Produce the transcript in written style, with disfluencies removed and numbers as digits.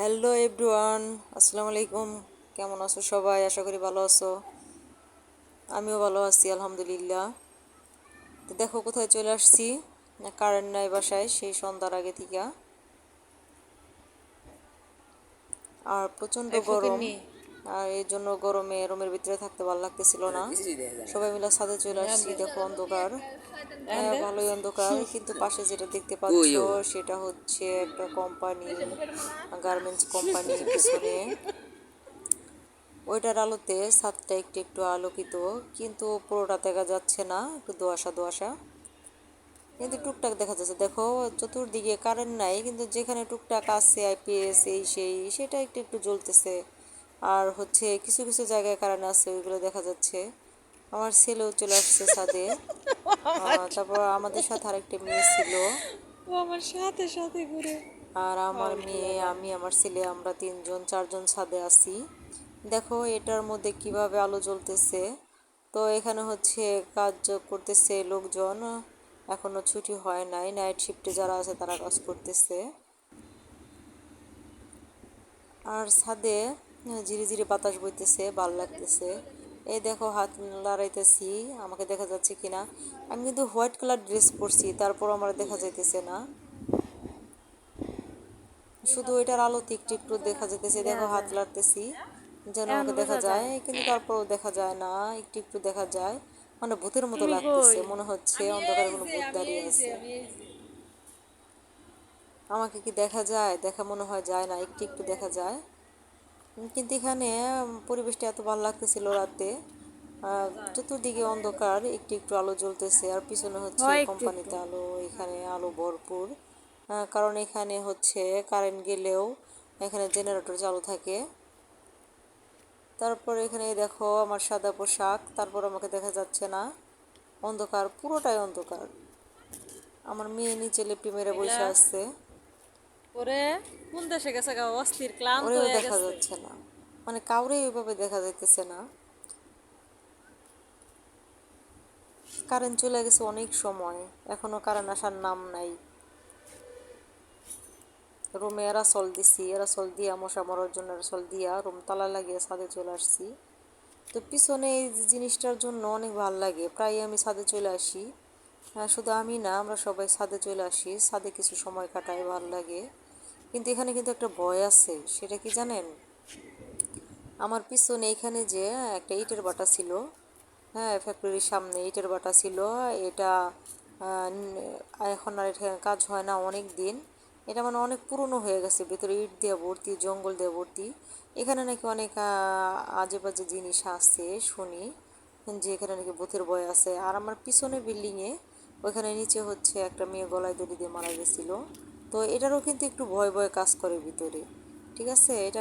Hello everyone, আসসালামু আলাইকুম। কেমন আছো সবাই? আশা করি ভালো আছো। আমিও ভালো আছি আলহামদুলিল্লাহ। তো দেখো কোথায় চলে আসছি। কারেন্ট নাই বাসায় সেই সন্ধ্যার আগে থেকে। আর প্রচণ্ড এই গরম। ফকিন্নি আর এই জন্য গরমে রুমের ভিতরে থাকতে ভালো লাগতেছিল না। সবাই মিলে ছাদে চলে আসছি। দেখো অন্ধকার, হ্যাঁ এন্ডে ভালোই অন্ধকার, কিন্তু পাশে যেটা দেখতে পাচ্ছ সেটা হচ্ছে একটা কোম্পানি, গার্মেন্টস কোম্পানি পিছনে। ওইটার আলোতে ছাদটা একটু একটু আলোকিত, কিন্তু পুরোটা দেখা যাচ্ছে না, একটু দোয়াশা দোয়াশা, কিন্তু টুকটাক দেখা যাচ্ছে। দেখো চতুর্দিকে কারেন্ট নাই, কিন্তু যেখানে টুকটাক আছে আইপিএস এই সেই সেটা একটু একটু জ্বলতেছে। আর হচ্ছে কিছু কিছু জায়গায় কারেন্ট আছে, ওইগুলো দেখা যাচ্ছে। আমার ছেলেও চলে আসছে ছাদে। তারপর আমাদের সাথে আরেকটা মেয়ে ছিল। ও আমার সাথে সাথে ঘুরে আর আমার ফালতু মেয়ে, আবার আমি, আমার ছেলে, আমরা তিনজন চারজন ছাদে আছি। দেখো এটার মধ্যে কিভাবে আলো জ্বলতেছে। তো এখানে হচ্ছে কাজ করতেছে লোকজন, এখনো ছুটি হয় নাই, নাইট শিফটে যারা আছে তারা কাজ করতেছে। আর ছাদে ঝিরি ঝিরি বাতাস বইতেছে, ভাল লাগতেছে। এই দেখো হাত লড়াইতেছি, আমাকে দেখা যাচ্ছে কিনা। আমি কিন্তু হোয়াইট কালার ড্রেস পরছি, তারপর আমার দেখা যাইতেছে না, শুধু ওইটার আলোতে একটু একটু দেখা যেতেছে। দেখো দেখা হাত যায় লাড়তেছি যেন এখন আমাকে দেখা বোঝা যায়, যায়। কিন্তু তারপরও দেখা যায় না, একটু একটু দেখা যায়। মানে ভূতের মতো তুমি কই? লাগতেছে, মনে হচ্ছে অন্ধকারে কোনো ভূত দাঁড়িয়ে আছে। আমাকে কি দেখা যায়? দেখা মনে হয় যায় না, একটু একটু দেখা যায়। কিন্তু এখানে পরিবেশটা এত ভালো লাগতেছিল রাতে। চতুর্দিকে অন্ধকার, একটু একটু আলো জ্বলতেছে, আর পিছনে হচ্ছে হয় একটু একটু কোম্পানিতে আলো, এখানে আলো ভরপুর। কারণ এখানে হচ্ছে কারেন্ট গেলেও এখানে জেনারেটর চালু থাকে। তারপর এখানে দেখো আমার সাদা পোশাক, তারপর আমাকে দেখা যাচ্ছে না, অন্ধকার, পুরোটাই অন্ধকার। আমার মেয়ে নিচে লেপটি মেরে এগুলা বসে আসছে, পরে কোন দেশে গেছে গা অস্থির ক্লান্ত ওরেও হয়ে দেখা গেছে। যাচ্ছে না, মানে কাউরে ওইভাবে দেখা যাইতেছে না। কারেন্ট চলে গেছে অনেক সময়, এখনো কারেন্ট আসার নাম নাই। রুমে এরাসল দিছি, এরাসল দিয়া মশা মরার জন্য এরাসল দিয়া রুম তালা লাগিয়ে ছাদে চলে আসছি। তো পিছনে এই জিনিসটার জন্য অনেক ভালো লাগে, প্রায় আমি ছাদে চলে আসি। শুধু আমি না, আমরা সবাই ছাদে চলে আসি, ছাদে কিছু সময় কাটাই, ভালো লাগে। কিন্তু এখানে কিন্তু একটা ভয় আছে, সেটা কি জানেন? আমার পিছনে এখানে যে একটা ইটের ভাটা ছিল, হ্যাঁ ফ্যাক্টরির সামনে ইটের ভাটা ছিল। এটা এখন আর এখানে কাজ হয় না অনেক দিন। এটা মানে অনেক পুরনো হয়ে গেছে, ভেতরে ইট দিয়ে ভর্তি, জঙ্গল দিয়ে ভর্তি। এখানে নাকি অনেক আজে বাজে জিনিস আছে শুনি, যে এখানে নাকি ভূতের ভয় আছে। আর আমার পিছনে বিল্ডিংয়ে ওইখানে নিচে হচ্ছে একটা মেয়ে গলায় দড়ি দিয়ে মারা গেছিল। তো এটারও কিন্তু একটু ভয় ভয় কাজ করে ভিতরে। ঠিক আছে, এটা